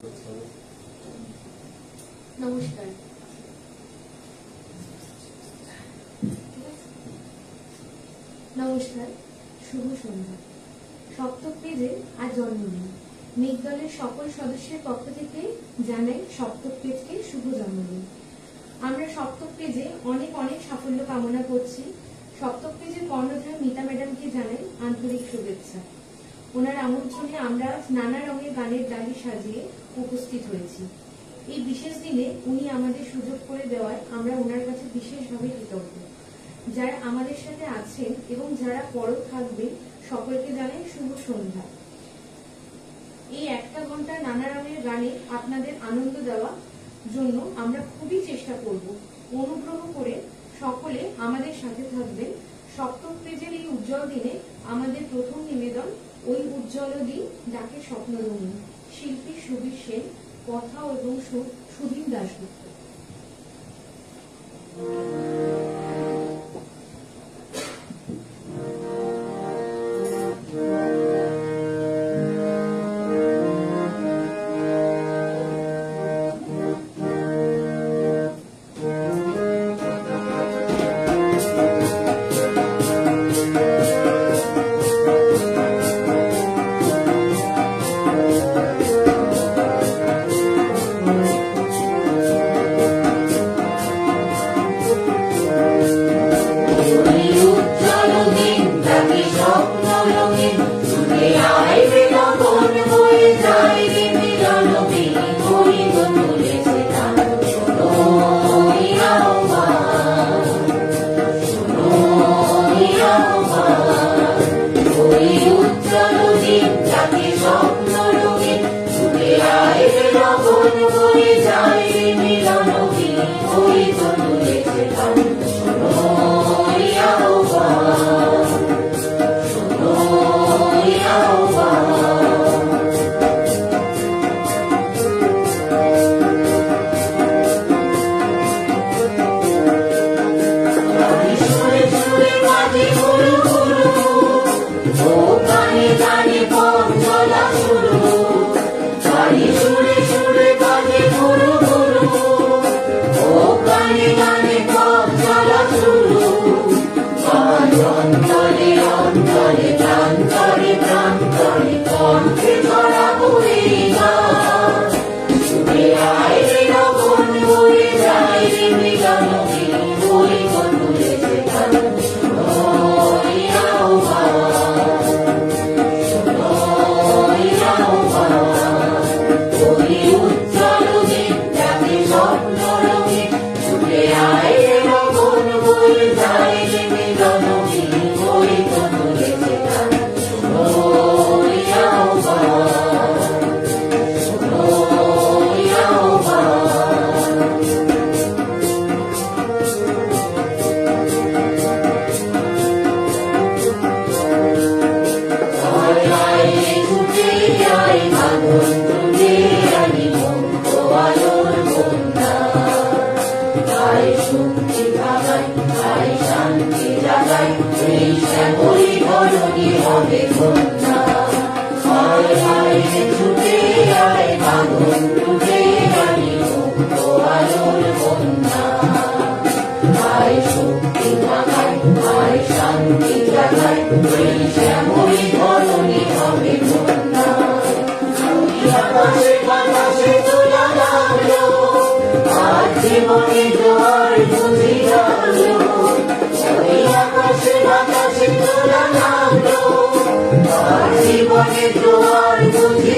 নমস্কার। নমস্কার, শুভ সন্ধ্যা। সপ্তম পেজে আজ জন্মদিন। মেঘ দলের সকল সদস্যের পক্ষ থেকে জানাই সপ্তম পেজকে শুভ জন্মদিন। আমরা সপ্তম পেজে অনেক অনেক সাফল্য কামনা করছি। সপ্তম পেজের কর্ণধার মিতা ম্যাডামকে জানাই আন্তরিক শুভেচ্ছা। ওনার আমন্ত্রণে আমরা নানা রঙের গানের ডালি সাজিয়ে উপস্থিত হয়েছি। এই বিশেষ দিনে উনি আমাদের সুযোগ করে দেওয়ায় আমরা ওনার কাছে বিশেষভাবে কৃতজ্ঞ। যারা আমাদের সাথে আছেন এবং যারা পরও থাকবেন সকলকে জানাই শুভ সন্ধ্যা। এই একটা ঘন্টা নানা রঙের গানে আপনাদের আনন্দ দেওয়ার জন্য আমরা খুবই চেষ্টা করব। অনুগ্রহ করে সকলে আমাদের সাথে থাকবেন। সপ্তম পেজের এই উজ্জ্বল দিনে আমাদের প্রথম নিবেদন ওই উজ্জ্বল দিন যাকে স্বপ্ন রঙিন। শিল্পী সুবীর সেন, কথা এবং সুধীন দাশগুপ্ত। জীবনে জোয়ার বুঝি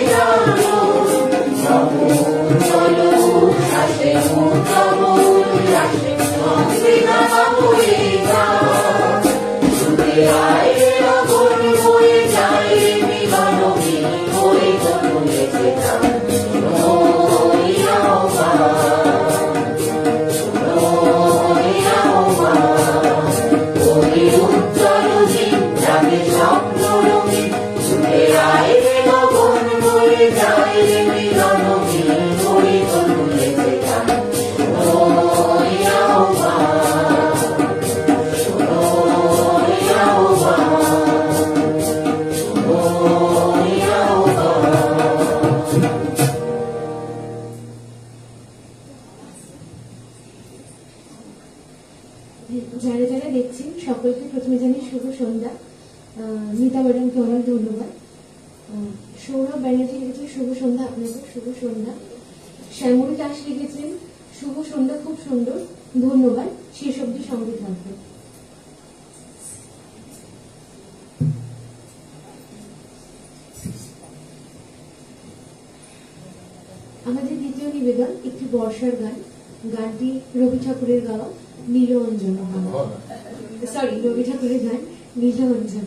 যারা যারা দেখছেন সকলকে প্রথমে জানাই শুভ সন্ধ্যা। মিতা ম্যাডামকে অনেক ধন্যবাদ। সৌরভ ব্যানার্জি লিখেছেন শুভ সন্ধ্যা, আপনাদের শুভ সন্ধ্যা। শ্যামল দাস লিখেছেন শুভ সন্ধ্যা, খুব সুন্দর, ধন্যবাদ, শেষ অবধি সঙ্গে থাকবে। আমাদের দ্বিতীয় নিবেদন একটি বর্ষার গান। গানটি রবি ঠাকুরের গাওয়া নীলঅঞ্জন, সরি রবি ঠাকুরের গান নীলঅঞ্জন।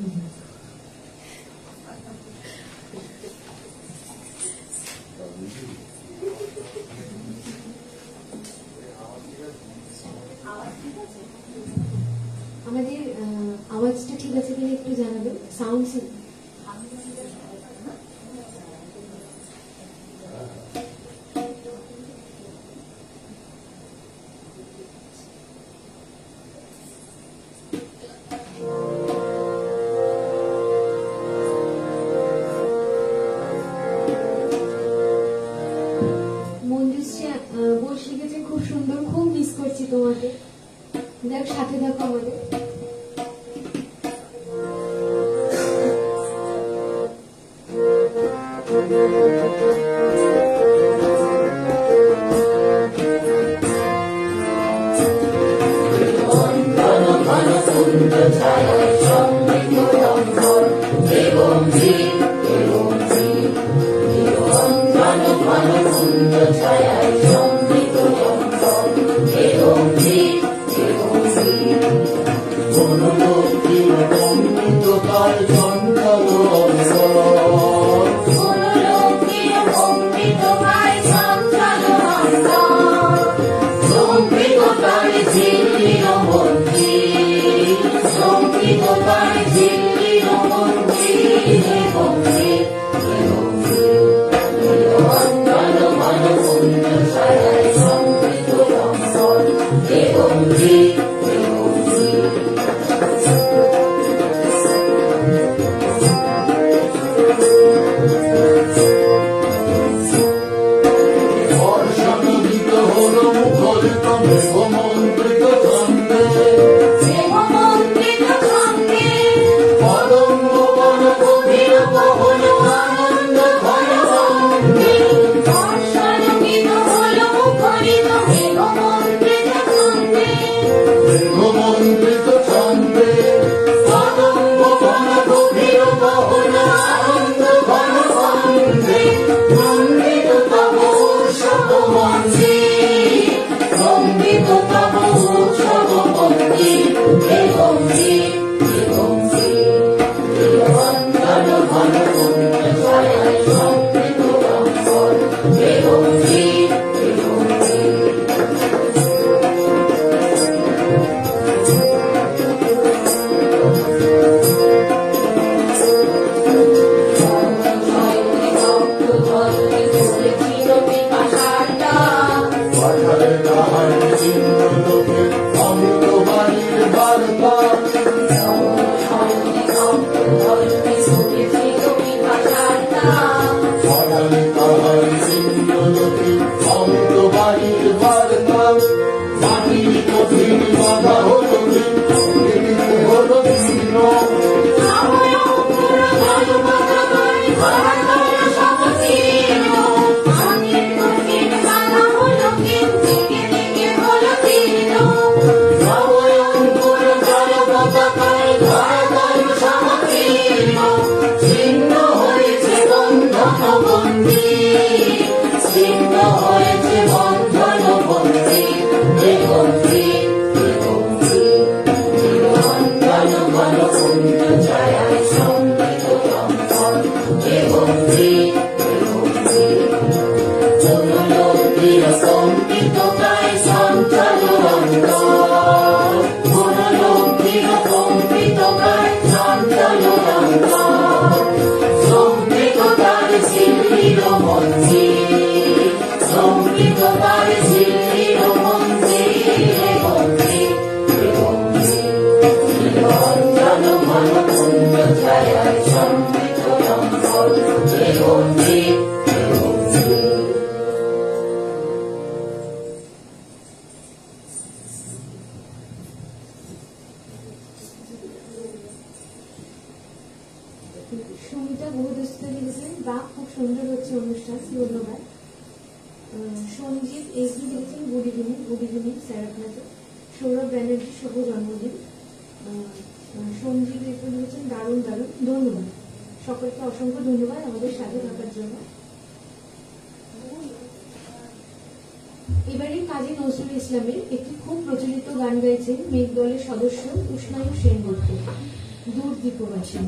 আমাদের আওয়াজটা ঠিক আছে কিনা একটু জানাবেন, সাউন্ড। বসে গেছে, খুব সুন্দর, খুব মিস করছি তোমাকে। দেখ সাথে দেখো আমাদের। অনুষ্ঠান, ধন্যবাদ। সঞ্জিত এসডি লিখেছেন গুড ইভিনিং স্যার আপনাকে। সৌরভ ব্যানার্জি শুভ জন্মদিন। সঞ্জিত এসডি লিখেছেন দারুণ, ধন্যবাদ সকলকে, অসংখ্য ধন্যবাদ আমাদের সাথে থাকার জন্য। এবারে কাজী নজরুল ইসলামের একটি খুব প্রচলিত গান গাইছেন মেঘ দলের সদস্য উষ্ণায়ু সেনগুপ্ত, দূর দ্বীপবাসী।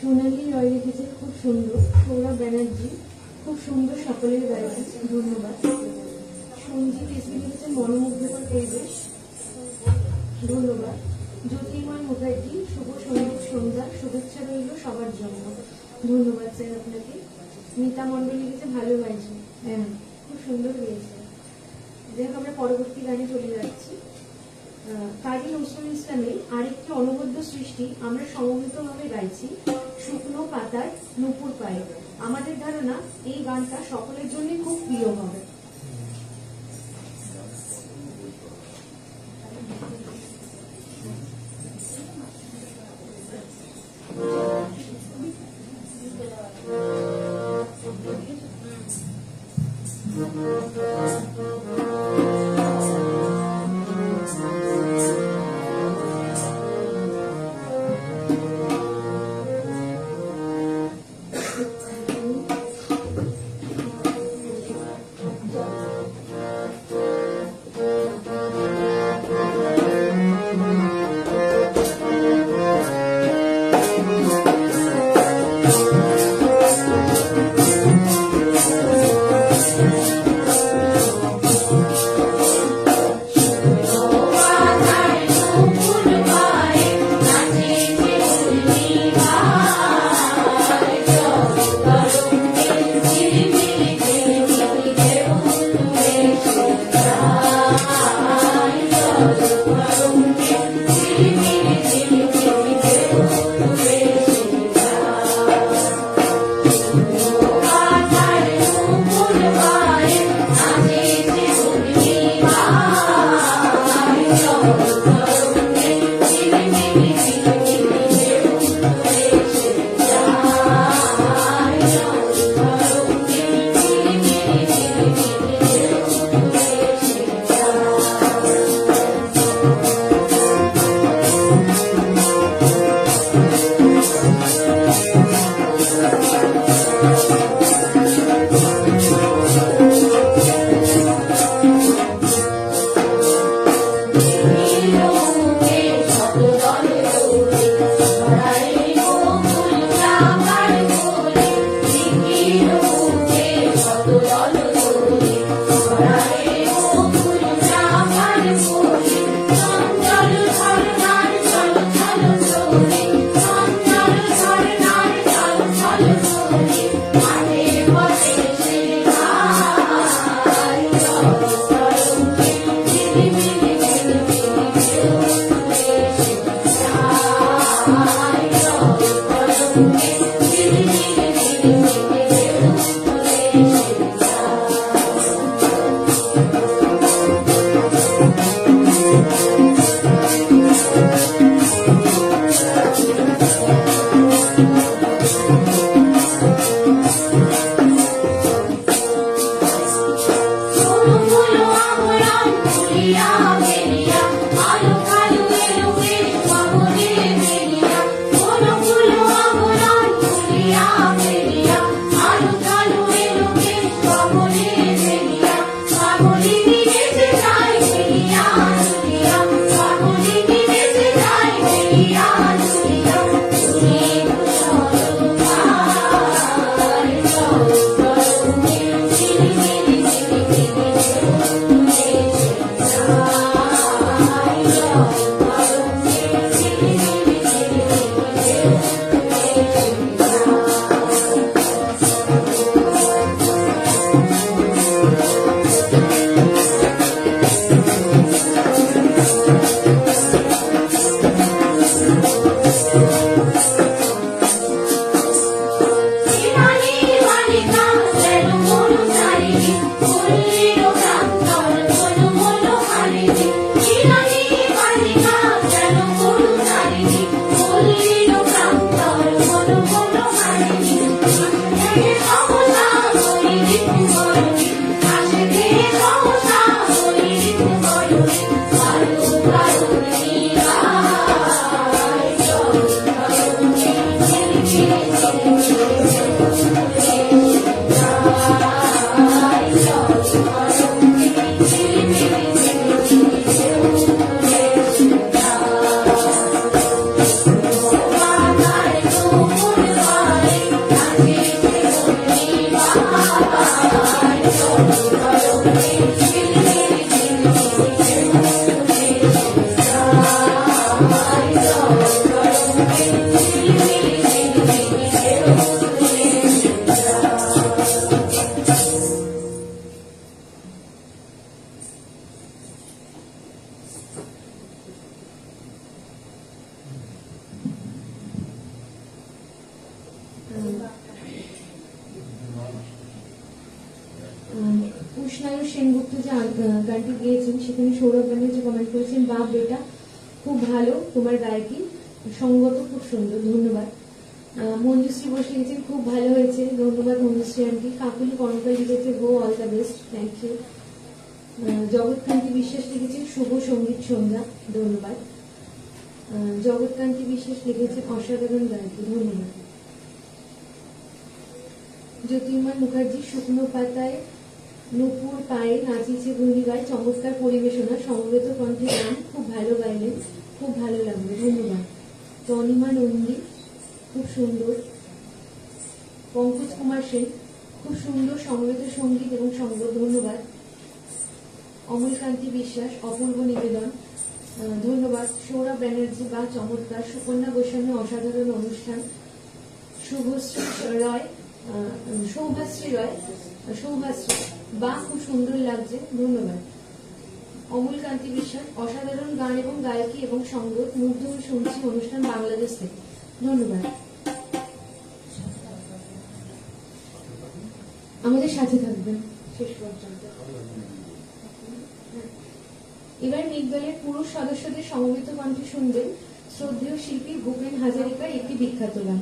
সোনালী রয় লিখেছে খুব সুন্দর। সৌরভ ব্যানার্জি খুব সুন্দর, সকলের গাইছে, ধন্যবাদ। সঞ্জিত এসবি লিখেছে মনোমুগ্ধকর পরিবেশ, ধন্যবাদ। জ্যোতির্ময় মুখার্জি শুভ সঙ্গীত সন্ধ্যা, শুভেচ্ছা রইল সবার জন্য, ধন্যবাদ স্যার আপনাকে। মিতা মন্ডল লিখেছে ভালো গাইছে, হ্যাঁ খুব সুন্দর হয়েছে। যাই হোক আমরা পরবর্তী গানে চলে যাচ্ছি। কাজী নজরুল ইসলামের আরেকটি অনবদ্য সৃষ্টি আমরা সমবেতভাবে গাইছি, শুকনো পাতার নুপুর পায়ে। আমাদের ধারণা এই গানটা সকলের জন্য খুব প্রিয় হবে। উষ্ণায়ু সেনগুপ্ত যে গানটি গেয়েছেন সেখানে সৌরভ ব্যানার্জি কমেন্ট করেছেন, বাহ বেটা খুব ভালো, তোমার গায়কি সঙ্গত খুব সুন্দর, ধন্যবাদ। মঞ্জুশ্রী বসে লিখেছেন খুব ভালো হয়েছে, ধন্যবাদ মঞ্জুশ্রী আন্টি। কাকুলি কর্মকার লিখেছে go all the best, thank you. Jagatkanti Biswas লিখেছেন শুভ সঙ্গীত সন্ধ্যা, ধন্যবাদ। জগৎকান্তি বিশ্বাস লিখেছেন অসাধারণ গায়কি, ধন্যবাদ। জ্যোতির্ময় মুখার্জি শুকনো পাতায় নুপুর পায়ে নাচিছে ঘূর্ণিগায়, চমৎকার পরিবেশনা, সমবেত কণ্ঠে গান, খুব ভালো গাইলেন, খুব ভালো লাগলো, ধন্যবাদ। তনিমা নন্দী সুন্দর। পঙ্কজ কুমার সেন, খুব সুন্দর সমবেত সঙ্গীত এবং সঙ্গ, ধন্যবাদ। অমলকান্তি বিশ্বাস, অপূর্ব নিবেদন, ধন্যবাদ। সৌরভ ব্যানার্জি, বা চমৎকার। সুকন্যা গোস্বামী, অসাধারণ অনুষ্ঠান। শুভশ্রী রয়, সৌভাশ্রী রয়, সৌভাশ্রী, বা খুব সুন্দর লাগছে, ধন্যবাদ। অমলকান্তি বিশ্বাস, অসাধারণ গান এবং গায়কী এবং সঙ্গীত, মুগ্ধ হয়ে শুনছি অনুষ্ঠান বাংলাদেশ থেকে, ধন্যবাদ। আমাদের সাথে থাকবেন শেষ পর্যন্ত। এবার মেঘদলের পুরুষ সদস্যদের সমবেত কণ্ঠে শুনবেন শ্রদ্ধেয় শিল্পী ভূপেন হাজারিকার একটি বিখ্যাত গান।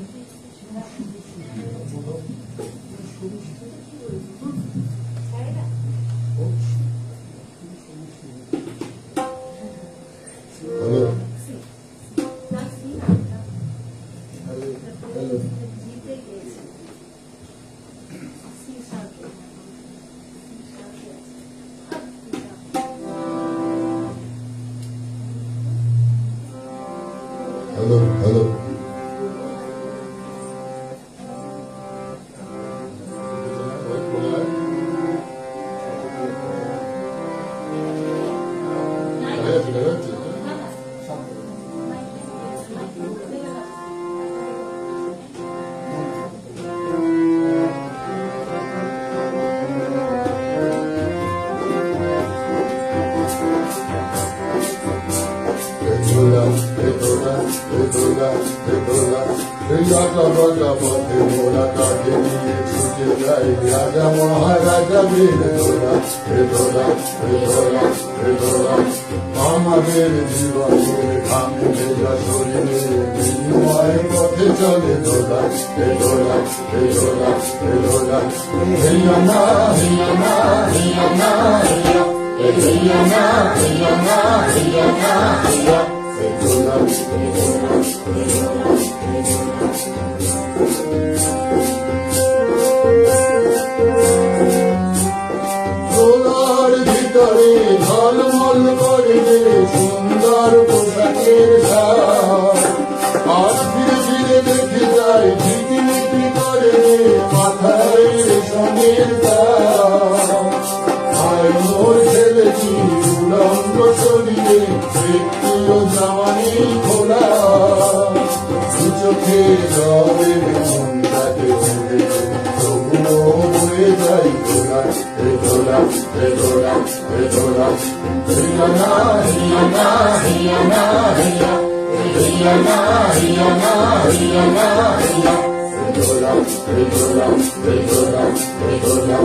Hello, hello. রাজা মহারাজা আমাদের জীবনের ঘামে ভেজা শরীরে বিনিময় পথে চলে দোলা দোলা দোলা দোলা হেয়া না হেয়া না হেয়া না হেয়া হেয়া না হেয়া না হেয়া না হেয়া দোলা দোলার ভিতরে ঝলমল করে সুন্দর পোশাকের ছাপ আর ধীরে ধীরে দেখে যায় ঝিকিমিকি করে মাথায় রেশমের তাপ আয় মোর ছেলেটি উলঙ্গ শরীরে একটিও জামা নেই খোলা চোখে জলের মনটাকে ছেড়ে তবুও বয়ে যাই দোলা দোলা দোলা দোলা হিয়া না হিয়া না হিয়া না হিয়া হিয়া না হিয়া না হিয়া না হিয়া দোলা দোলা দোলা দোলা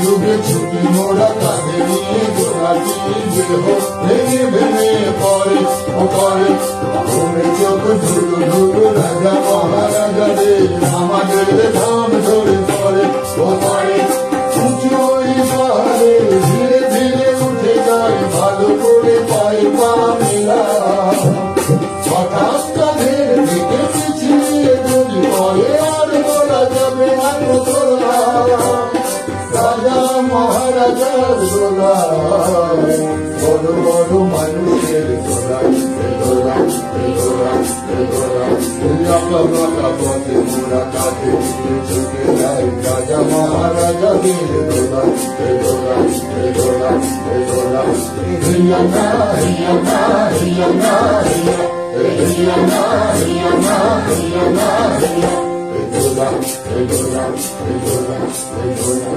যুগে ছুটি মোড়া কাঁধে নিয়ে দোলাটি দেহ ভেঙে ভেঙে পরে পরে ঘুমে চোখ ধুলো ধুলো রাজা মহারাজাদের আমাদের ধাম ধরে পরে পরে উঁচু ওই পাহাড়ে ধীরে ধীরে উঠে যায় ভালো করে পায়ে পা মেলা হঠাৎ কাঁধের দিকে পিছিয়ে যদি পরে আর বলা যাবে না তোলা রাজা মহারাজার দোলায় বড় বড় মানুষের দোলায় দোলায় দোলায় দোলায় পথে মোড়া কাঁধে নিয়ে ছুটে যায় রাজা মহারাজাদের দোলায় দোলায় দোলায় দোলায় হিয়া না হিয়া না হিয়া না হিয়া হিয়া না হিয়া না হিয়া না হিয়া দোলা দোলা দোলা দোলা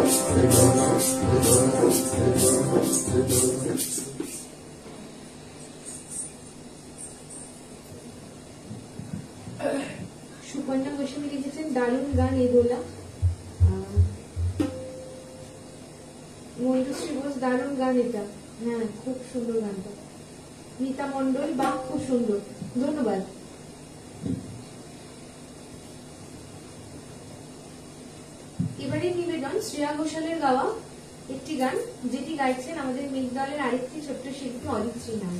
দোলা সুকন্যা গোস্বামী লিখেছেন দারুণ গান এ দোলা। মঞ্জুশ্রী ঘোষ, দারুণ গান এটা, হ্যাঁ খুব সুন্দর গানটা। মিতা মন্ডল, বা খুব সুন্দর, ধন্যবাদ। এবারে নিবেদন শ্রেয়া ঘোষালের গাওয়া একটি গান, যেটি গাইছেন আমাদের মেঘদলের আরেকটি ছোট্ট শিল্পী অরিত্রী নাম।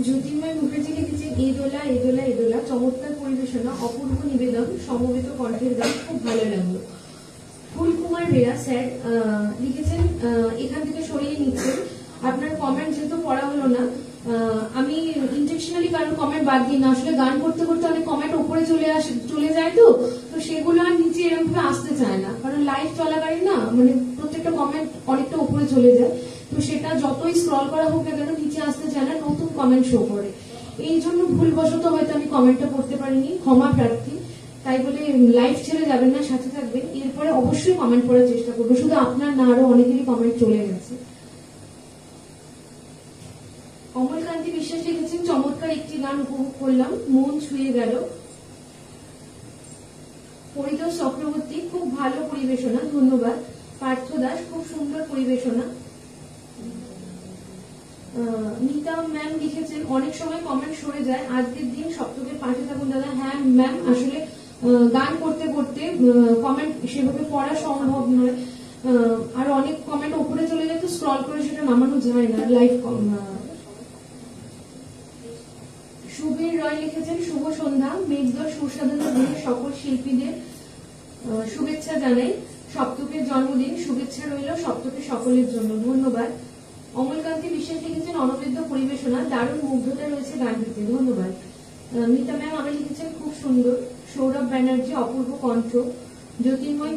জ্যোতির্ময় মুখার্জি লিখেছে এ দোলা এ দোলা এ দোলা, চমৎকার পরিবেশনা, অপূর্ব নিবেদন, সমবেত কণ্ঠের গান, খুব ভালো লাগলো। ফুলকুমার রেয়া স্যার লিখেছেন, এখান থেকে সরিয়ে নিচ্ছেন, আপনার কমেন্ট যেহেতু পড়া হলো না, আমি ইন্টেনশনালি কারণ কমেন্ট বাদ দিই না, আসলে গান করতে করতে অনেক কমেন্ট উপরে চলে যায় তো সেগুলো আর নিচে এরকম ভাবে আসতে চায় না, কারণ লাইভ চলাকালীন না মানে প্রত্যেকটা কমেন্ট অনেকটা উপরে চলে যায়, তো সেটা যতই স্ক্রল করা হোক না কেন নিচে আসতে চায় না, নতুন কমেন্ট শো করে। এই জন্য ভুলবশত হয়তো আমি কমেন্টটা পড়তে পারিনি, ক্ষমা প্রার্থী। তাই বলে লাইভ ছেড়ে যাবেন না, সাথে থাকবেন, এরপরে অবশ্যই কমেন্ট করার চেষ্টা করবো, শুধু আপনার না আরো অনেকেরই কমেন্ট চলে গেছে। অমলকান্তি বিশ্বাস লিখেছেন, চমৎকার একটি গান উপভোগ করলাম, মন ছুঁয়ে গেল। পরিতোষ চক্রবর্তী, খুব ভালো পরিবেশনা, ধন্যবাদ। পার্থ দাস, খুব সুন্দর পরিবেশনা। মিতা ম্যাম লিখেছেন, অনেক সময় কমেন্ট সরে যায়, আজকের দিন সপ্তকের পাশে থাকুন দাদা। হ্যাঁ ম্যাম, আসলে গান করতে করতে কমেন্ট সেভাবে পড়া সম্ভব নয়, আর অনেক কমেন্ট উপরে চলে যায় তো স্ক্রল করে সেটা নামানো যায় না লাইভ। সুবীর রয় লিখেছেন, শুভ সন্ধ্যা, মেঘদর সুস্বাদনের দিনে সকল শিল্পীদের শুভেচ্ছা জানাই, সপ্তকের জন্মদিন, শুভেচ্ছা রইল সপ্তকের সকলের জন্য, ধন্যবাদ। অমলকান্তি বিশ্বাস লিখেছেন, অনবদ্য পরিবেশনা, দারুণ মুগ্ধতা রয়েছে গানটিতে, ধন্যবাদ। মিতা ম্যাম আমি লিখেছেন, খুব সুন্দর। সৌরভ ব্যানার্জি, অপূর্ব কণ্ঠ। জ্যোতির্ময়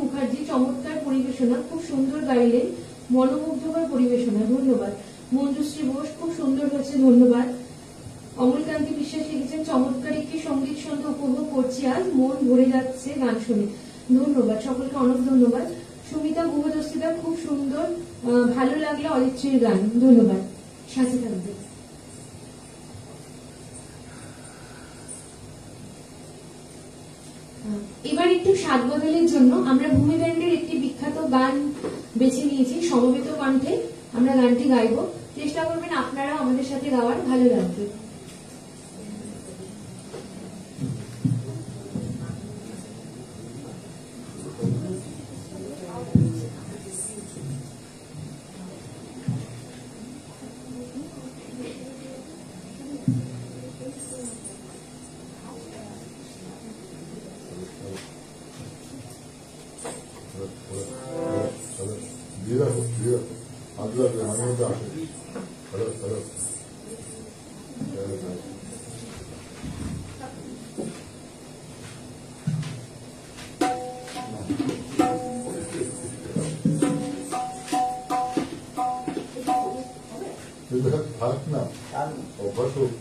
মুখার্জি, চমৎকার পরিবেশনা, খুব সুন্দর গাইলেন, মনোমুগ্ধকর পরিবেশনা, ধন্যবাদ। মঞ্জুশ্রী বোস, খুব সুন্দর হয়েছে, ধন্যবাদ। অমলকান্তি বিশ্বাস লিখেছেন, চমৎকার একটি সঙ্গীত সন্ধ্যা উপভোগ করছি আজ, মন ভরে যাচ্ছে গান শুনে, ধন্যবাদ। সকলকে অনেক ধন্যবাদ। সুমিতা গুহদস্তিদা, খুব সুন্দর, ভালো লাগলো অরিত্রীর গান, ধন্যবাদ, সাথে থাকবে। এবার একটু স্বাদ বদলের জন্য আমরা ভূমি ব্যান্ডের একটি বিখ্যাত গান বেছে নিয়েছি, সমবেত কণ্ঠে আমরা গানটি গাইবো, চেষ্টা করবেন আপনারা আমাদের সাথে গাওয়ার, ভালো লাগবে। থাক না, অভ্যাস হোক।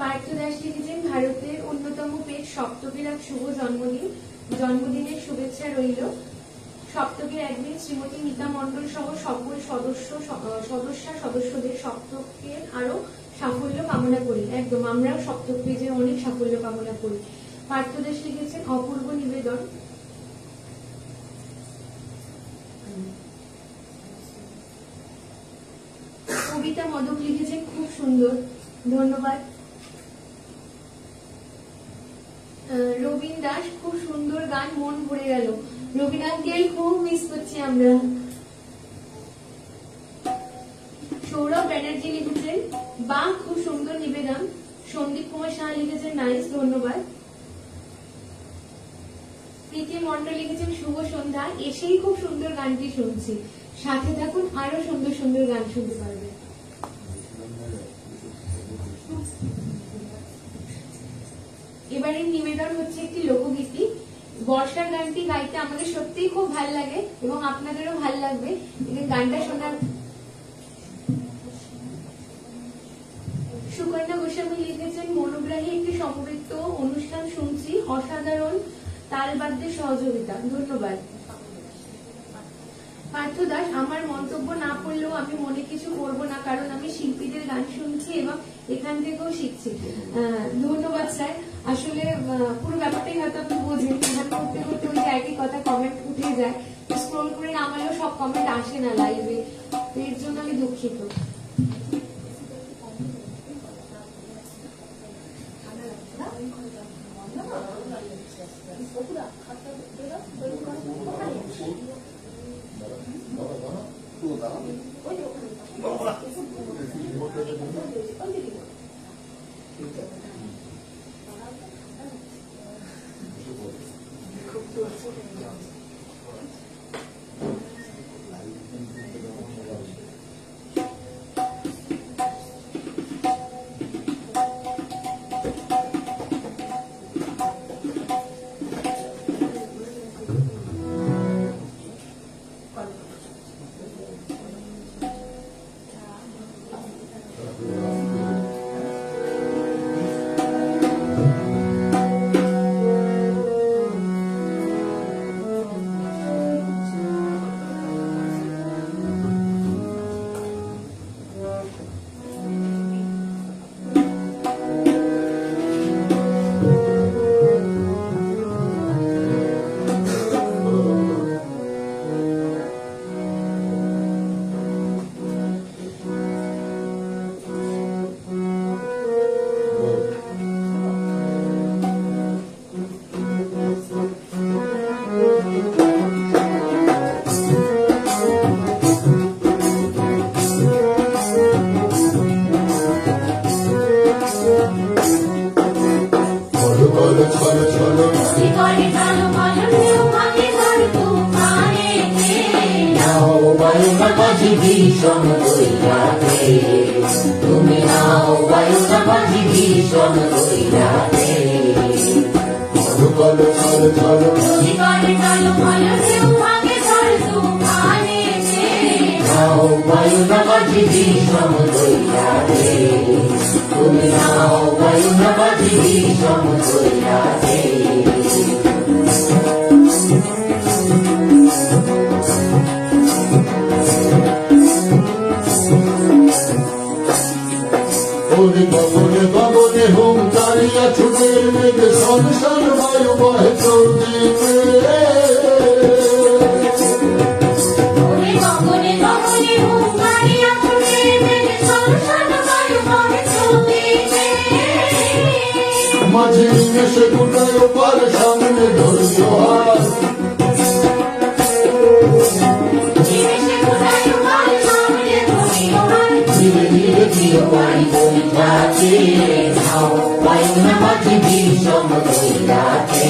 পার্থ দাস লিখেছেন, ভারতের অন্যতম পেট সপ্তকের এক শুভ জন্মদিন, জন্মদিনের শুভেচ্ছা রইল। সপ্তকের একদিন শ্রীমতী মিতা মণ্ডল সহ সকল সদস্যদের সপ্তকের আরো সাফল্য কামনা করি। একদম, আমরাও সপ্তক পেজে অনেক সাফল্য কামনা করি। পার্থ দাস লিখেছেন, অপূর্ব নিবেদন। কবিতা মদক লিখেছেন, খুব সুন্দর, ধন্যবাদ। রবীন দাস, খুব সুন্দর গান, মন ভরে গেল। রবিন আঙ্কেল খুব মিস করছি আমরা। সৌরভ ব্যানার্জি লিখেছেন বা খুব সুন্দর নিবেদন। সন্দীপ কুমার শাহ লিখেছেন নাইস, ধন্যবাদ। প্রীতি মন্ডল লিখেছেন শুভ সন্ধ্যা, এসেই খুব সুন্দর গানটি শুনছি, সাথে থাকুন, আরো সুন্দর সুন্দর গান শুনতে পারবে। এবারের নিবেদন হচ্ছে একটি লোকগীতি। বর্ষার গানটি গাইতে আমাদের সত্যিই খুব ভালো লাগে এবং আপনাদেরও ভালো লাগবে। গানটা শোনার সুকন্যা গোস্বামী লিখেছেন মনোগ্রাহী একটি সমবেত অনুষ্ঠান শুনছি, অসাধারণ তালবাদ্যের সহযোগিতা, ধন্যবাদ। পার্থ দাস আমার মন্তব্য না পড়লেও আমি মনে কিছু করব না, কারণ আমি শিল্পীদের গান শুনছি এবং এখান থেকেও শিখছি। ধন্যবাদ স্যার। আসলে পুরো ব্যাপারটাই হয়তো আপনি বোঝেন, গান করতে করতে ওই যে একই কথা কমেন্ট উঠে যায়, স্ক্রোল করে নামালেও সব কমেন্ট আসে না লাইভে, এর জন্য আমি দুঃখিত। তুমি নাও বায়ুটা বাজি ভীষণ কইরাতে, চলো চলো চলো চলো নাও বায়ুটা বাজি ভীষণ কইরাতে, তুমি নাও বায়ুটা বাজি ভীষণ কইরাতে। গগনে গগনে হুঙ্কারিয়া ছুটের মেঘ সংসার বায়ু বহে চলতে, মাঝে নিমেষে গোটায় পার সামনে ধৈর্য হার, ধীরে ধীরে প্রিয় বাড়ি বইটাকে নাও বায়ু না মাঝে ভীষণ কইরাতে,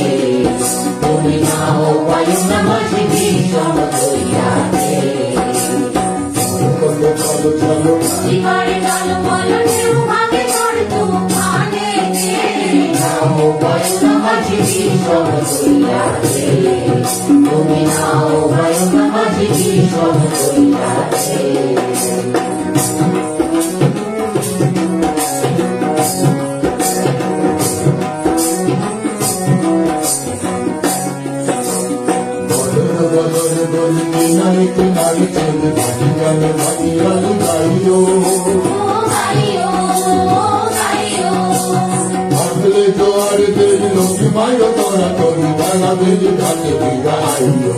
তুমি নাও বায়ু না মাঝে ভীষণ কইরাতে। চলো চলো চলো নাও বায়ু না মাঝে ভীষণ কইরাতে, তুমি নাও বায়ু না মাঝে ভীষণ কইরাতে। কিনারে কিনারে চলে ভাটি গানে ভাটি গানে গাইও, ভাবলে জোয়ারে দেরি লোকি মায়ো তোরা তোরি বেলা বেরি ঘাটে বিদাইও।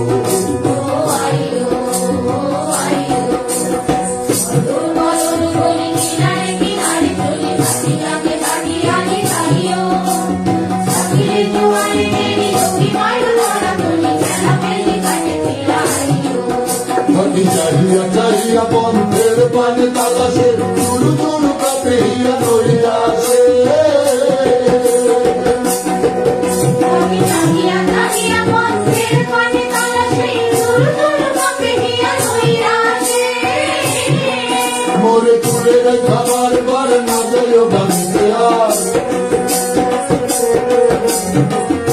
হিয়া পন্থের পানে তালাশে চুরু চুরু কাপে হিয়া নইয়া আসে আমি তাকিয়া তাকিয়া পথের পানে তালাশে চুরু চুরু কাপে হিয়া নইরা আসে মোরে তুলে খাবার বার না দেয় ভাঙতে আর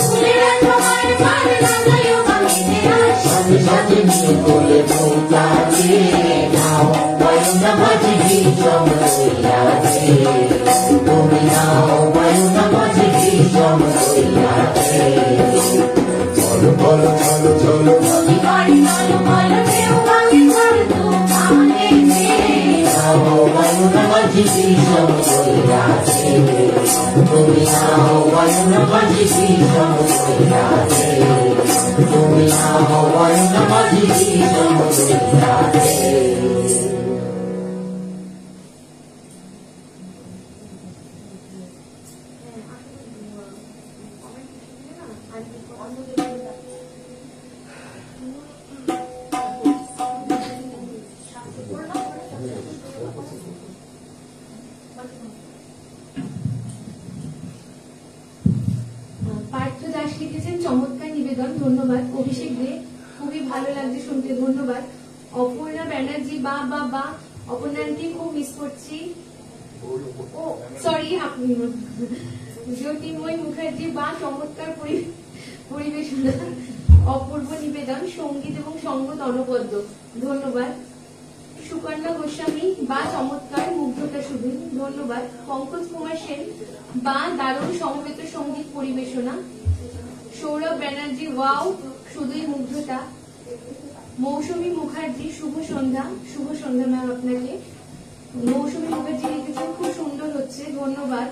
ফুলেরা তোমার পার লাগায়ও বামিতে আসে সাথে সাথে নিয়ে কোলে পৌঁছাছে নাও বায়ুনা মাঝি বিষম হইয়াছে তুমি নাও বায়ুনা মাঝি বিষম হইয়াছে চলো বলো চলো চলো তুমি বাড়ি চলো বলো কেউ ভাঙে ঘর তুফানে নাও বায়ুনা মাঝি বিষম হইয়াছে তুমি নাও বায়ুনা মাঝি বিষম হইয়াছে তুমি নাও বায়ুনা মাঝি বিষম হইয়াছে পার্থ দাস লিখেছেন চমৎকার নিবেদন, ধন্যবাদ। অভিষেক দে, খুবই ভালো লাগছে শুনতে, ধন্যবাদ। অপর্ণা ব্যানার্জি, বা বা বা, অপর্ণাকে খুব মিস করছি। ও সরি, আপনি জ্যোতির্ময় মুখার্জি, বা চমৎকার পরিবেশনা, অপূর্ব নিবেদন, সঙ্গীত এবং সঙ্গত অনবদ্য, ধন্যবাদ। সুকন্যা গোস্বামী, বা চমৎকার, মুগ্ধতা শুধু, ধন্যবাদ। পঙ্কজ কুমার সেন, বা দারুণ সমবেত সঙ্গীত পরিবেশনা। সৌরভ ব্যানার্জি, ওয়াও শুধুই মুগ্ধতা। মৌসুমী মুখার্জি, শুভ সন্ধ্যা। শুভ সন্ধ্যা ম্যাম আপনাকে। মৌসুমী মুখার্জি লিখেছেন খুব সুন্দর হচ্ছে, ধন্যবাদ।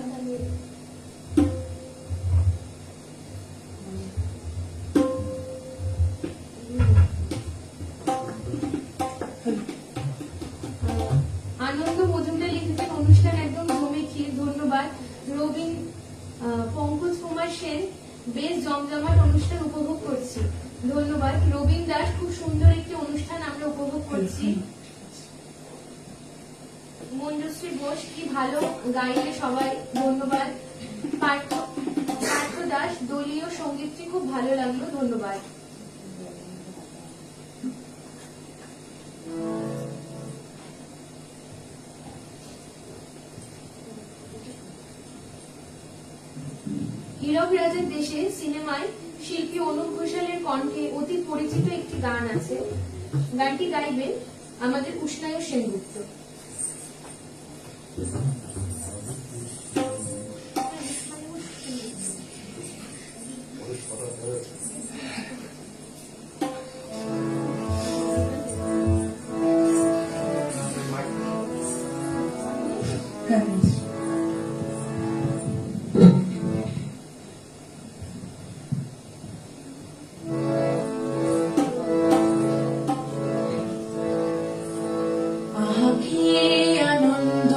আনন্দ মজুমদার লিখেছেন অনুষ্ঠান একদম জমে ক্ষীর, ধন্যবাদ। রবীন পঙ্কজ কুমার সেন, বেশ জমজমাট অনুষ্ঠান উপভোগ করছি, ধন্যবাদ। রবীন দাস, খুব সুন্দর একটি অনুষ্ঠান আমরা উপভোগ করছি। মঞ্জুশ্রী ঘোষ, কি ভালো গাইলে সবাই, ধন্যবাদ। পার্থ দাস, দলীয় সঙ্গীতটি খুব ভালো লাগলো, ধন্যবাদ। হীরক রাজের দেশে সিনেমায় শিল্পী অনুপ ঘোষালের কণ্ঠে অতি পরিচিত একটি গান আছে, গানটি গাইবেন আমাদের উষ্ণায়ু সেনগুপ্ত। আখি আনন্দ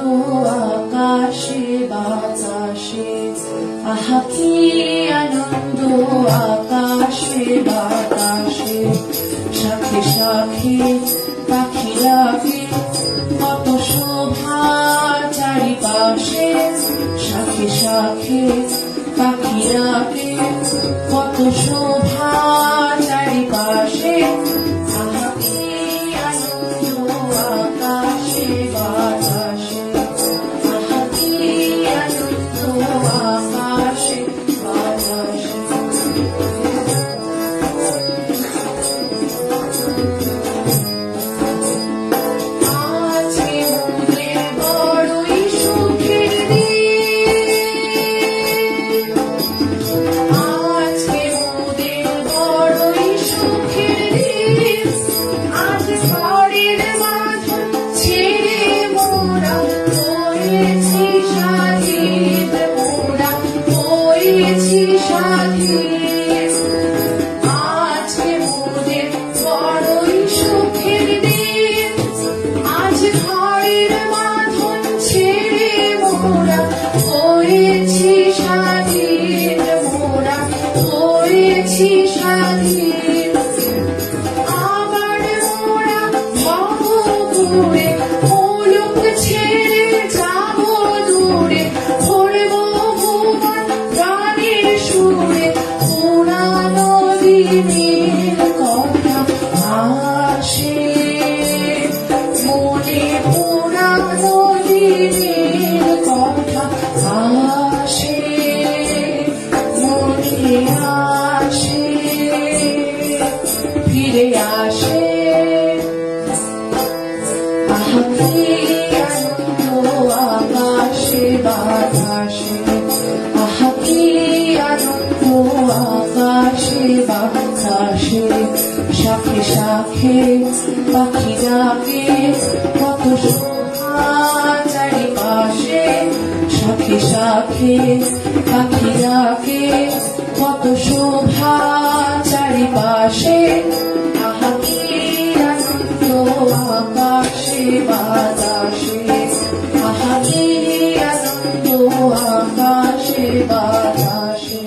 আকাশে বাতাসে, আখি আনন্দ আকাশে বাতাসে, শাখে শাখে পাখিরাকে কত শোভা চারিপাশে, শাখে শাখে পাখিরাকে কত শোভা চারিপাশে, আখি আনন্দ আকাশে বাতাসে, আখি আনন্দ আকাশে কি আনন্দ আকাশে বাতাসে, আহা কি আনন্দ আকাশে বাতাসে, শাখে শাখে পাখি ডাকে কত শোভা চারিপাশে, শাখে শাখে পাখি ডাকে কত শোভা চারিপাশে, আহা কি আনন্দ আকাশে বাতাসে, আহা কি আনন্দ আকাশে বাতাসে।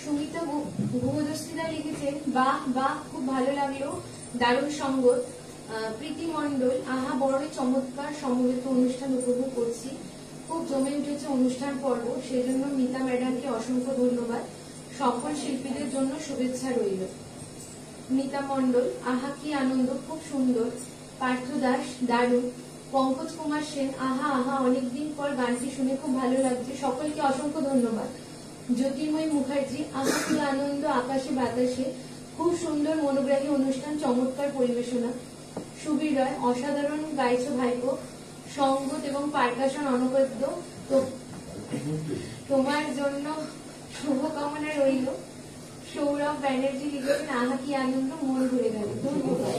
সুমিতা ভুবদস্তিদা লিখেছেন, বাহ বাহ, খুব ভালো লাগলো, দারুণ সঙ্গত। প্রীতি মণ্ডল, আহা বড়ই চমৎকার সমবেত অনুষ্ঠান উপভোগ করছি, খুব জমে উঠেছে অনুষ্ঠান পর্ব, সেজন্য মিতা ম্যাডামকে অসংখ্য ধন্যবাদ, সকল শিল্পীদের জন্য শুভেচ্ছা রইল। মিতা মণ্ডল, আহা কি আনন্দ, খুব সুন্দর। পার্থ দাস, দারুণ। পঙ্কজ কুমার সেন, আহা আহা, অনেকদিন পর গানটি শুনে খুব ভালো লাগছে, সকলকে অসংখ্য ধন্যবাদ। জ্যোতির্ময়ী মুখার্জি, আহা কি আনন্দ আকাশে বাতাসে, খুব সুন্দর মনোগ্রাহী অনুষ্ঠান, চমৎকার পরিবেশনা। সুবীর রায়, অসাধারণ গাইছো ভাইপো, সঙ্গত এবং পারকাশন অনবদ্য, তোমার জন্য শুভকামনা রইল। সৌরভ ব্যানার্জি লিখেছেন, আহা কি আনন্দ, মন ঘুরে গেল, ধন্যবাদ।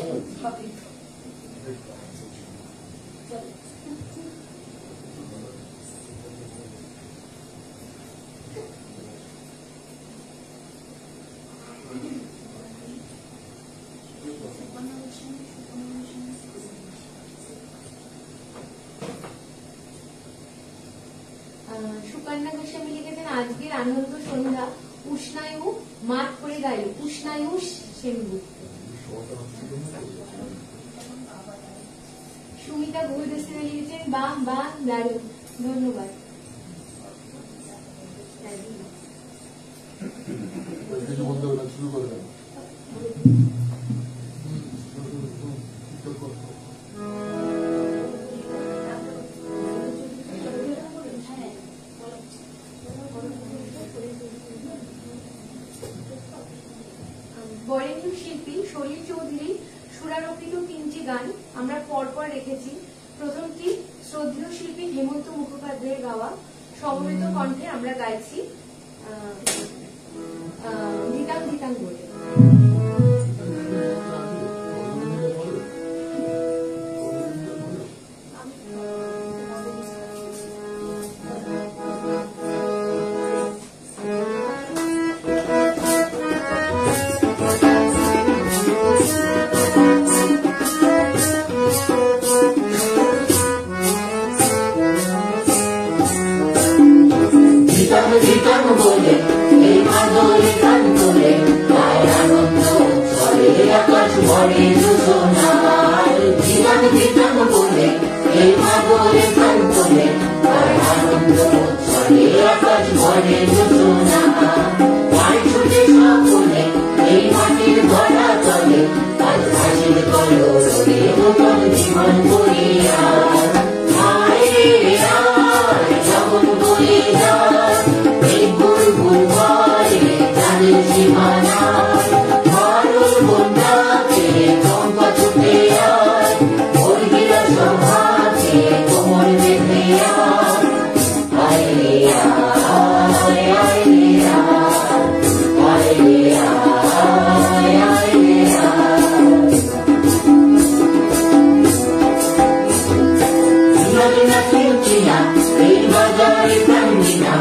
সুকন্যা গোস্বামী লিখেছেন, আজকের আনন্দ সন্ধ্যা উষ্ণায়ু মাঠ করে গেল, উষ্ণায়ু সেনগুপ্ত। সুমিতা ভুবদস্তিদা লিখেছেন, বাহ বাহ, দারুণ, ধন্যবাদ। কিছু বলতে হবে না, শুরু করে দেন। বরেণ্য শিল্পী সলিল চৌধুরী সুরারোপিত 3টি গান আমরা পরপর রেখেছি। প্রথমটি শ্রদ্ধেয় শিল্পী হেমন্ত মুখোপাধ্যায়ের গাওয়া, সমবেত কণ্ঠে আমরা গাইছি ধিতাং ধিতাং বলে। ধিতাং বলে এই মাদলে গান তোলে, গায় আনন্দ চলে আকাশ ভরে জোছনায়। ধিতাং বলে এই মাদলে গান তোলে, গায় আনন্দ চলে আকাশ ভরে জোছনায়। গায় ছুটে সকলে এই মাটির ধরা চলে, আজ হাসির কলরবে নতুন জীবন করিয়া। আয় রে আয়, যেমন বলে যায় এই বুলবুল ভরে গানের সীমানায়। ভারত বন্যাতে চম্পা ছুটে আয়, মুরগিরা সভাতে কোমর বেঁধে আয়। আয় রে আয়, আয় রে আয়, আয় রে আয়, আয় রে আয়। দিনা কিনছি না এই বাজারে কান্দি না,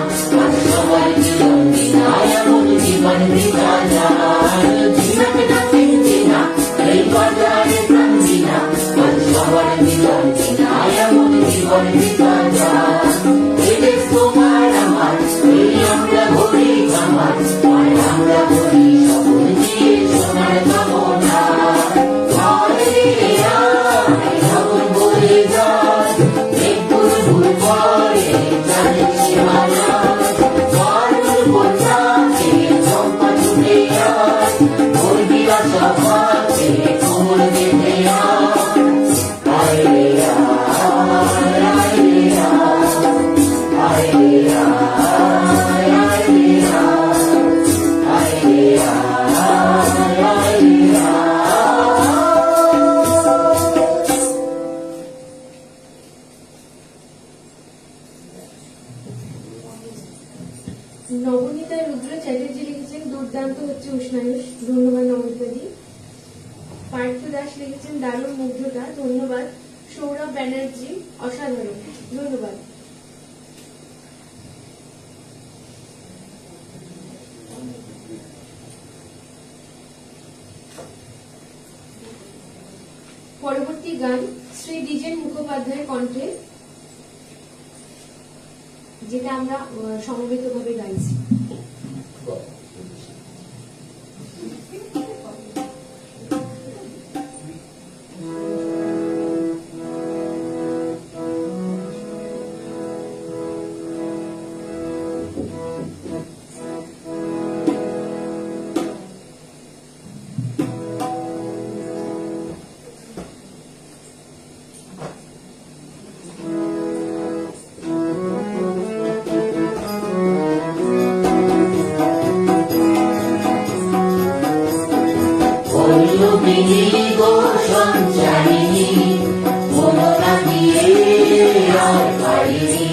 আজ সবাই জীবন দিনা এমন জীবন দিনা যায়। দিনা কিনছি না এই বাজারে কান্দি না, আজ সবার জীবন দিনা এমন জীবন দিনা যায়। এই দেশ তোমার আমার, এই আমরা ভরি আমার, আর আমরা ভরি সকল দিয়ে সোনার কামনা। আয় রে আয়, যেমন বলে যায় এই বুলবুল নবনীতা রুদ্র চ্যাটার্জি লিখেছেন দুর্দান্ত হচ্ছে উষ্ণায়ুষ, ধন্যবাদ নবনীতাদি। পার্থ দাস লিখেছেন দারুণ মুগ্ধতা, ধন্যবাদ। সৌরভ ব্যানার্জি অসাধারণ, ধন্যবাদ। পরবর্তী গান শ্রী দ্বিজেন মুখোপাধ্যায়ের কণ্ঠে, যেটা আমরা সমবেতভাবে গাইছি। পল্লবিনী গো সঞ্চারিণী, মনরা দিয়ে আর পারিনি।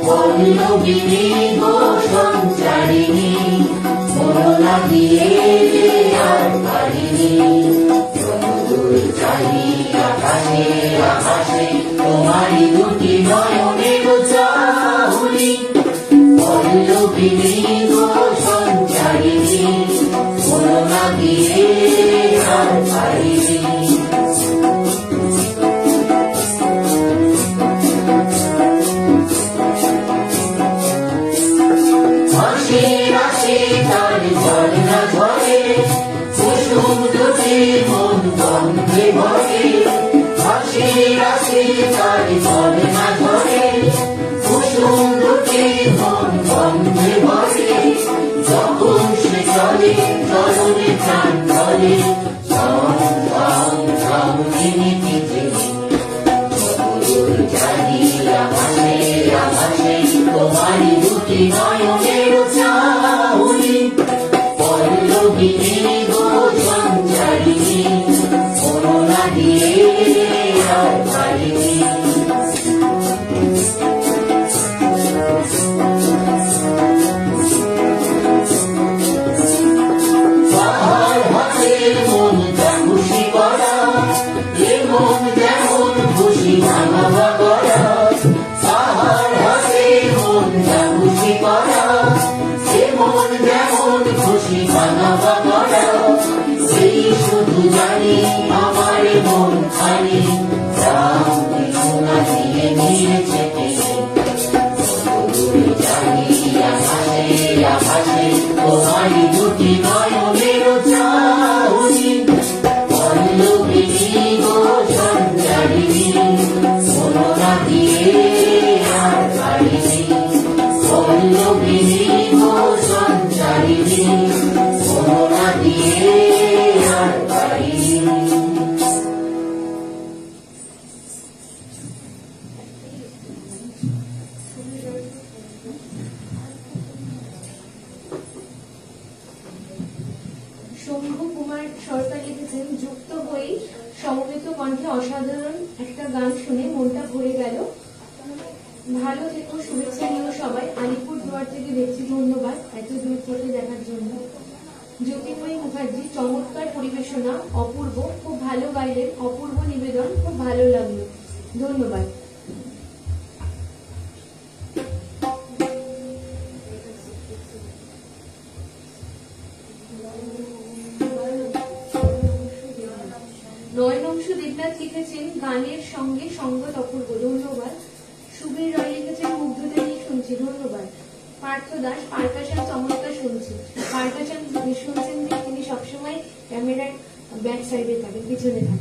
পল্লবিনী গো সঞ্চারিণী, মনরা দিয়ে আর পারিনি। যতদূর চাহি আকাশে আকাশে, তোমারই দুটি নয়নের চাহনি। পল্লবিনী গো সঞ্চারিণী, মনরা দিয়ে আর পারিনি। হাসি হাসি তার ঝর্ণা ঝরে, কুসুম দুটি মন গন্ধে ভরে। হাসি হাসি তার ঝর্ণা ঝরে, কুসুম দুটি মন গন্ধে ভরে। যখন সে চলে চরণে প্রাণ ধরে, ঝম ঝম ঝম নিমিতে যতদূর চাহি আকাশে আকাশে, তোমারই দুটি নয়নের চাহনি। পল্লবিনী গো সঞ্চারিণী, মনরা দিয়ে আর পারিনি। তাহার হাতে মন যা খুশি করা, এ মন যেমন খুশি ভাঙা করা। তাহার হাতে মন যা খুশি করা, এ মন যেমন খুশি ভাঙা করা। সেই শুধু জানি আমার মন খালি, রাম সোনা দিয়ে নিয়েছে টেনে। যতদূর জানি আকাশে আকাশে, তোমারই দুটি নয়নের চাহনি। পল্লবিনী গো সঞ্চারিণী, মনরা দিয়ে আর পারিনি। পল্লবিনী গো সঞ্চারিণী, মনরা দিয়ে আর পারিনি। শম্ভু কুমার সরকার লিখেছেন যুক্ত হয়ে সমবেত কণ্ঠে অসাধারণ একটা গান শুনে মনটা ভরে গেল। ভালো থেকো, শুভেচ্ছা নিও সবাই। আলিপুর দুয়ার থেকে দেখছি, ধন্যবাদ এত দূর থেকে দেখার জন্য। জ্যোতির্ময়ী মুখার্জি চমৎকার পরিবেশনা, অপূর্ব, খুব ভালো গাইলেন, অপূর্ব নিবেদন, খুব ভালো লাগলো, ধন্যবাদ। নয়নংশু দেবনাথ লিখেছেন গানের সঙ্গে সঙ্গত অপূর্ব, ধন্যবাদ। সুবীর রয় লিখেছেন মুগ্ধতা নিয়ে শুনছি, ধন্যবাদ। পার্থ দাস পারকাশন চমৎকার শুনছি। পারকাশন শুনছেন যে তিনি সবসময় ক্যামেরার ব্যাক সাইডে থাকেন, পিছনে থাকেন।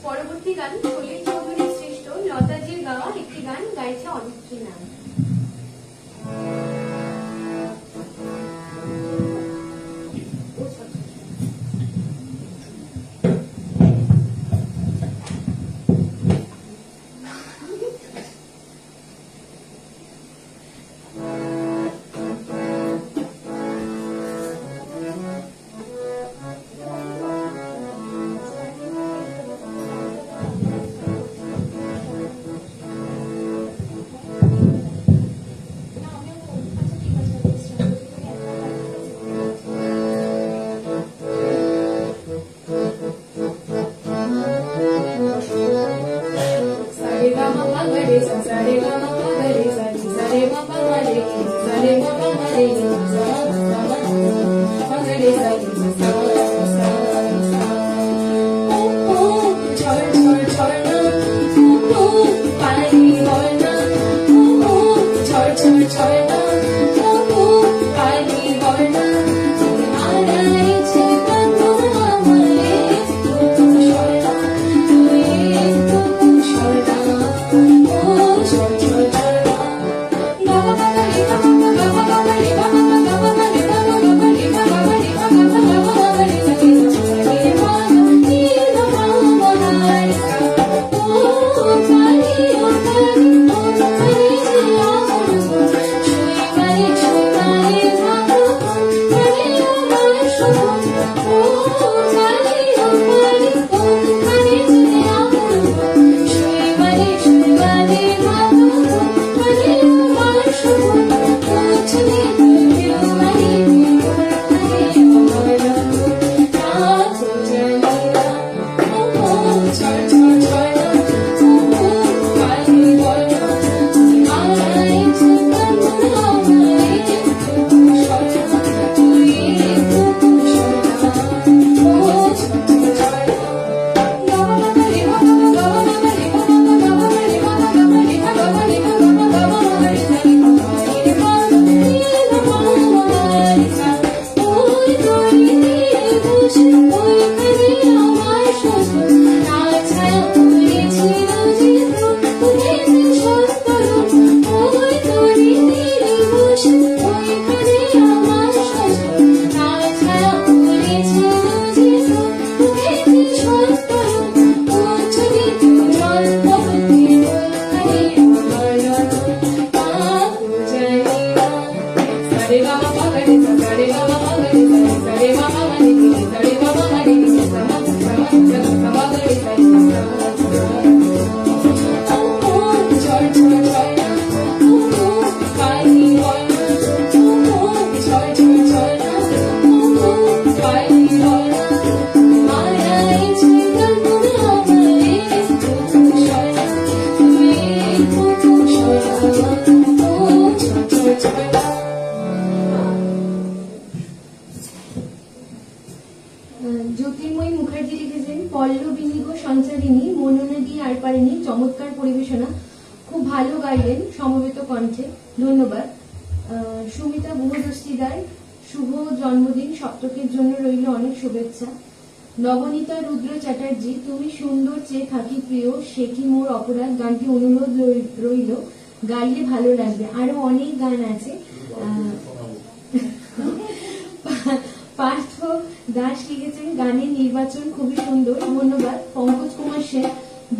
পরবর্তী গান সলিল চৌধুরী শ্রেষ্ঠ লতাজির গাওয়া একটি গান, গাইছে অদিতি নাম। পানি বর্ণা ঝড় ঝড় ঝর্ণা পানি বর্ণা হারাইছে প্রাণ আমারে সর্ণা তুই একটু সর্ণা ঝড় ঝড় ঝর্ণা জ্যোতির্ময়ী মুখার্জি লিখেছেন পল্লবিনী গো সঞ্চারিণী মনোনদী আর পারিনি চমৎকার পরিবেশনা, খুব ভালো গাইলেন সমবেত কণ্ঠে, ধন্যবাদ। সুমিতা বহুদস্তিদার শুভ জন্মদিন, সপ্তকের জন্য রইল অনেক শুভেচ্ছা। নবনীতা রুদ্র চ্যাটার্জি তুমি সুন্দর চেয়ে থাকি প্রিয়, সে কি মোর অপরাধ, গানটি অনুরোধ রইল গাইলে ভালো লাগবে। আরো অনেক গান আছে। পার্থ দাস লিখেছেন গানের নির্বাচন খুবই সুন্দর, ধন্যবাদ। পঙ্কজ কুমার সেন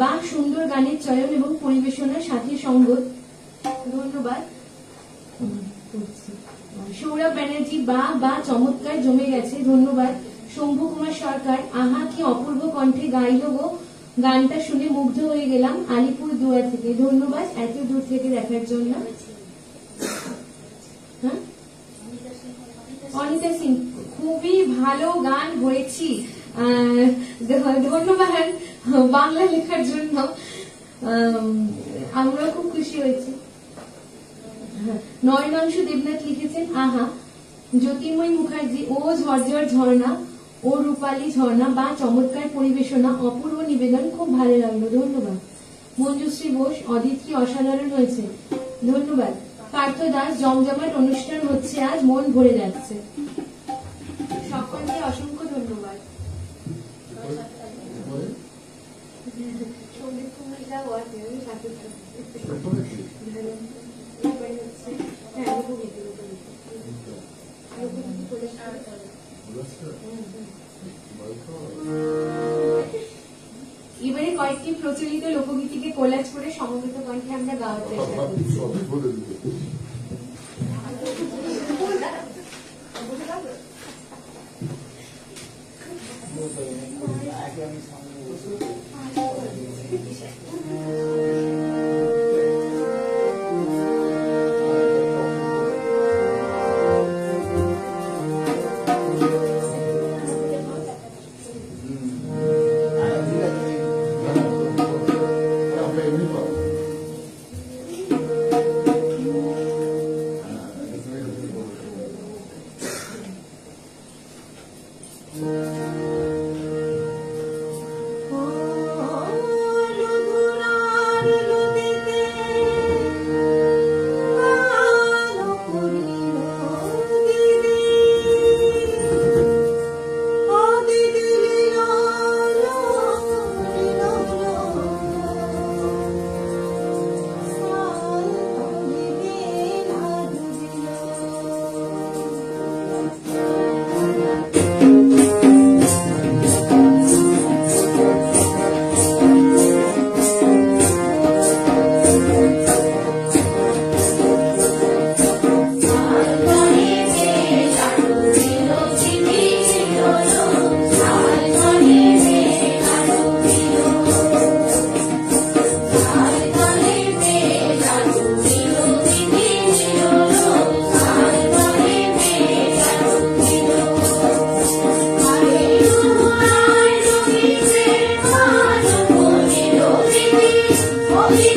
বা সুন্দর গানের চয়ন এবং পরিবেশনার সাথে সঙ্গত, ধন্যবাদ। সৌরভ ব্যানার্জি বা চমৎকার, জমে গেছে, ধন্যবাদ। শম্ভু কুমার সরকার আহা কি অপূর্ব কণ্ঠে গাইল গো, গানটা শুনে মুগ্ধ হয়ে গেলাম, আলিপুর দুয়ার থেকে, ধন্যবাদ এত দূর থেকে দেখার জন্য। হ্যাঁ, অনিতা সিং খুবই ভালো গান হয়েছি, ধন্যবাদ বাংলা লেখার জন্য, আমরা খুব খুশি হয়েছি। নয়নাংশু দেবনাথ লিখেছেন আহা। জ্যোতির্ময়ী মুখার্জি ও ঝরঝর ঝর্ণা ও রূপালী ঝর্ণা বা চমৎকার পরিবেশনা, অপূর্ব নিবেদন, খুব ভালো লাগলো, ধন্যবাদ। মঞ্জুশ্রী বোস অদিতি অসাধারণ হয়েছে, ধন্যবাদ। পার্থ দাস জমজমাট অনুষ্ঠান হচ্ছে আজ, মন ভরে যাচ্ছে, সকলকে অসংখ্য ধন্যবাদ। সন্দীপ কুমার যা আছে আমি সাথে এবারে কয়েকটি প্রচলিত লোকগীতিকে কোলাজ করে সমবেত কণ্ঠে আমরা গাওয়ার চেষ্টা করছি। Bolo,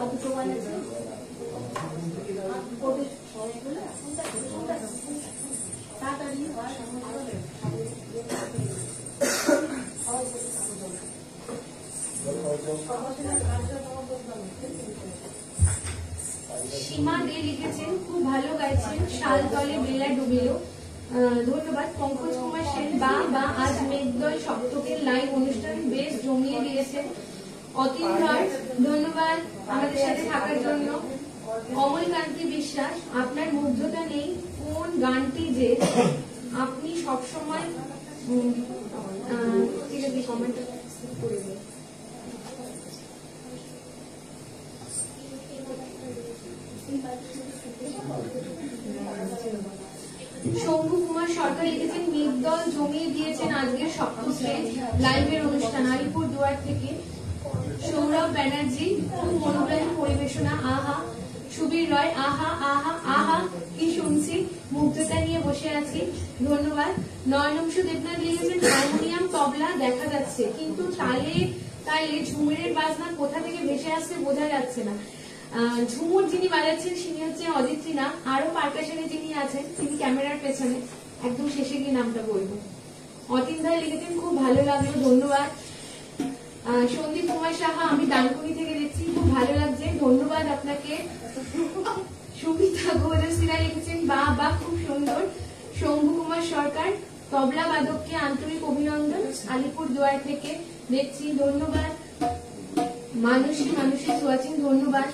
আর দুটো ওয়ান আছে তাড়াতাড়ি সীমা দে লিখেছেন খুব ভালো গাইছেন শাল তলে বেলা ডুবিল। ধন্যবাদ। পঙ্কজ কুমার সেন বা বা আজ মেঘদল সপ্তকের লাইভ অনুষ্ঠান বেশ জমিয়ে দিয়েছেন। অতীন ধর ধন্যবাদ আমাদের সাথে থাকার জন্য। অমল কান্তি বিশ্বাস আপনার মুগ্ধতা নেই কোন গানটি যে আপনি সবসময় ঠিক আছে কমেন্টটা করে দিন। শম্ভু কুমার সরকার লিখেছেন মেঘদল জমিয়ে দিয়েছেন আজকের সপ্তশ্রেণী লাইভের অনুষ্ঠান আলিপুর দুয়ার থেকে। সৌরভ ব্যানার্জি খুব মনোগ্রাহী পরিবেশনা আহা। সুবীর রয় আহা আহা আহা কি শুনছি মুগ্ধতা নিয়ে বসে আছি। ধন্যবাদ। নয়নংশু দেবনাথ লিখেছেন হারমোনিয়াম তবলা দেখা যাচ্ছে কিন্তু তালে তালে ঝুমুরের বাজনা কোথা থেকে ভেসে আসছে বোঝা যাচ্ছে না। ঝুমুর যিনি বাজাচ্ছেন তিনি হচ্ছে অদিতি না, আরো পারকাশনে যিনি আছেন তিনি ক্যামেরার পেছনে, একদম শেষে গিয়ে নামটা বলবো। অতীন ভাই লিখেছেন খুব ভালো লাগলো। ধন্যবাদ। সন্দীপ কুমার সাহা আমি ডানকুনি থেকে দেখছি খুব ভালো লাগছে। ধন্যবাদ আপনাকে। সুমিতা ঘোষরা লিখেছেন বা বা খুব সুন্দর। শম্ভু কুমার সরকার তবলা বাদককে আন্তরিক অভিনন্দন আলিপুর দুয়ার থেকে দেখছি। ধন্যবাদ। মানুষী সোয়াচিন ধন্যবাদ।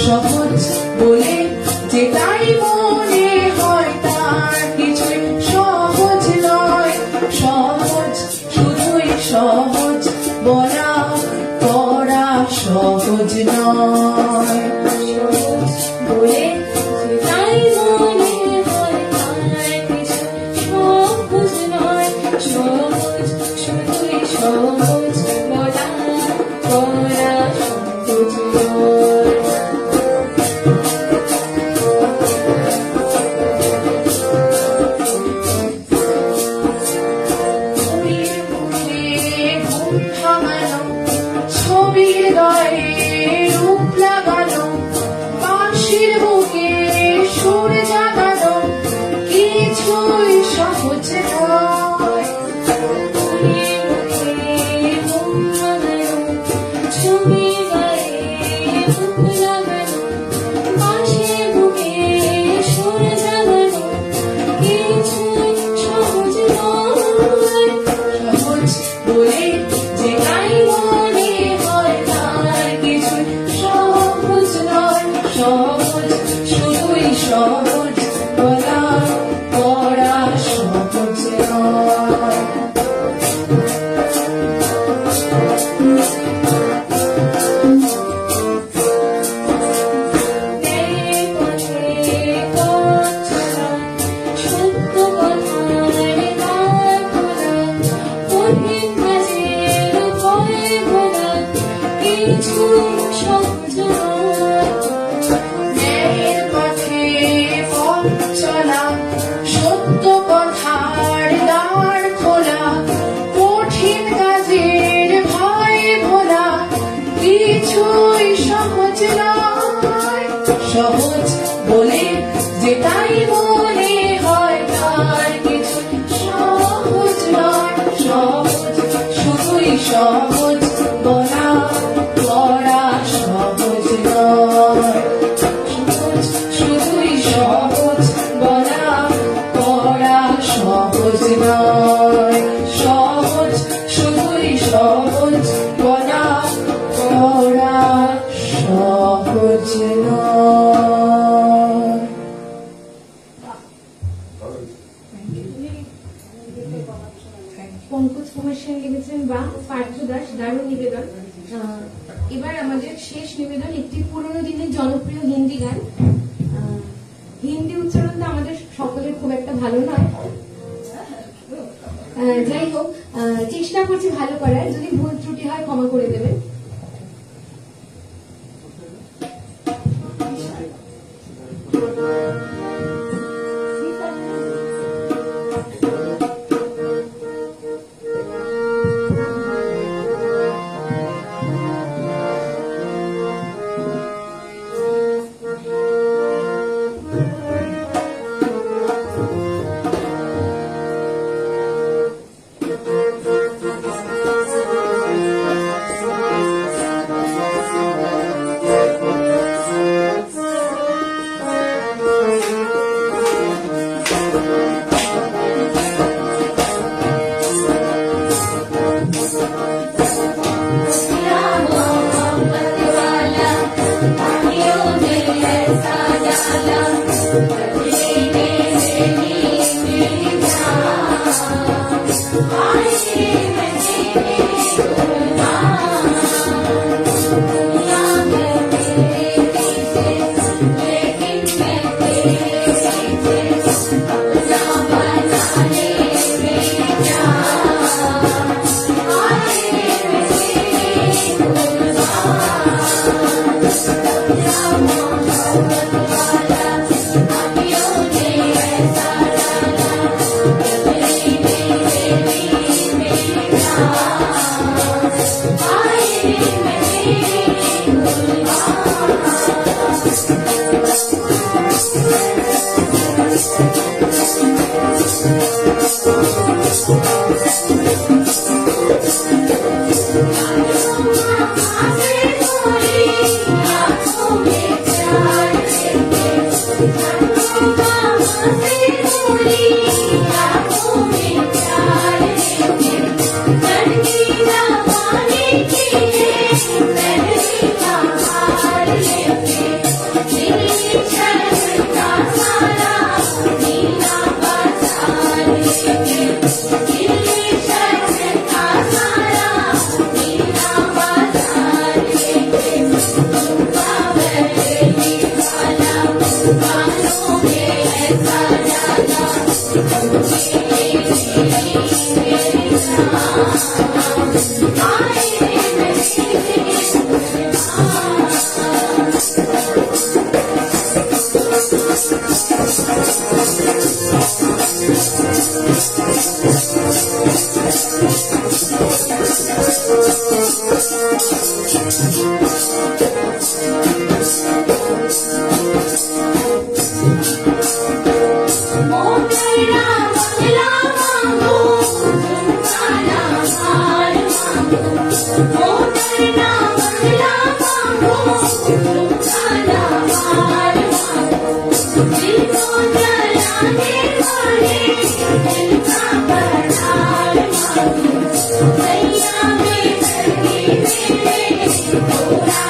সহজ বলে যেটাই মনে হয় তার কিছুই সহজ নয়। সহজ শুধুই সহজ বলা করা সহজ নয়। সহজ বলে যেটাই মনে হয় তার কিছুই সহজ নয়। সহজ শুধুই সহজ বলা করা সহজ নয়। ছবির গায়ে রূপ লাগানো ন্যায়ের পথে পথ চলা, সত্য কথার দ্বার খোলা, কঠিন কাজের ভয় ভোলা, কিছুই সহজ নয়। সহজ বলে যেটাই মনে হয় তার কিছু সহজ নয়। সহজ শুধুই সহজ বলা, করা সহজ নয়। সহজ শুধুই সহজ বলা, করা সহজ নয়। সহজ শুধুই সহজ বলা, করা সহজ নয়। পঙ্কজ কুমার সেন লিখেছেন বা পার্থ দাস, দারুণ নিবেদন। এবার আমাদের শেষ নিবেদন একটি পুরনো দিনের জনপ্রিয় হিন্দি গান। হিন্দি উচ্চারণটা আমাদের সকলের খুব একটা ভালো নয়, যাই হোক চেষ্টা করছি ভালো করার, যদি ভুল ত্রুটি হয় ক্ষমা করে দেবেন। Thank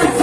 you.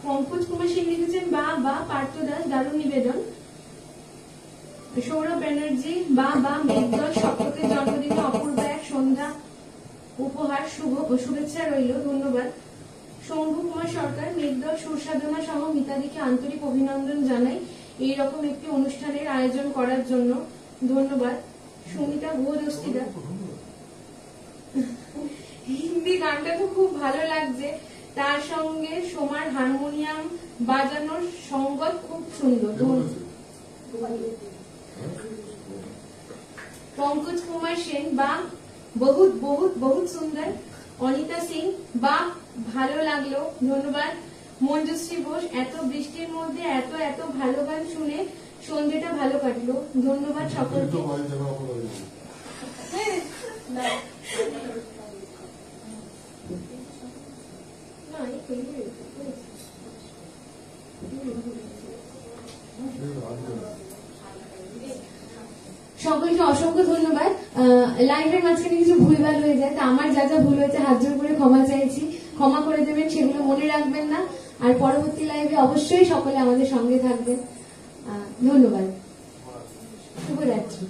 পঙ্কজ কুমার সিং লিখেছেন বা বা, পার্থ দাস দারুণ নিবেদন। সৌরভ ব্যানার্জি বা বা, মেঘদল সপ্তকের জন্মদিনে অপূর্ব এক সন্ধ্যা উপহার, শুভেচ্ছা রইল, ধন্যবাদ। শম্ভু কুমার সরকার, মেঘদল সুরসাধনা সহ মিতাদিকে আন্তরিক অভিনন্দন জানাই এইরকম একটি অনুষ্ঠানের আয়োজন করার জন্য, ধন্যবাদ। সুমিতা গুহদস্তিদা, হিন্দি গানটা তো খুব ভালো লাগছে, তার সঙ্গে সোমার হারমোনিয়াম বাজানোর সঙ্গত খুব সুন্দর। পঙ্কজ কুমার সেন বা বহুত বহুত বহুত সুন্দর। অনিতা সিং বা ভালো লাগলো, ধন্যবাদ। মঞ্জুশ্রী ঘোষ, এত বৃষ্টির মধ্যে এত এত ভালো গান শুনে সন্ধ্যেটা ভালো কাটলো, ধন্যবাদ সকলকে। সকলকে অসংখ্য ধন্যবাদ। লাইভের মাঝখানে কিছু ভুলভাল হয়ে যায়, তা আমার যা যা ভুল হয়েছে হাত জোর করে ক্ষমা চাইছি, ক্ষমা করে দেবেন, সেগুলো মনে রাখবেন না। আর পরবর্তী লাইভে অবশ্যই সকলে আমাদের সঙ্গে থাকবেন। ধন্যবাদ, শুভরাত্রি।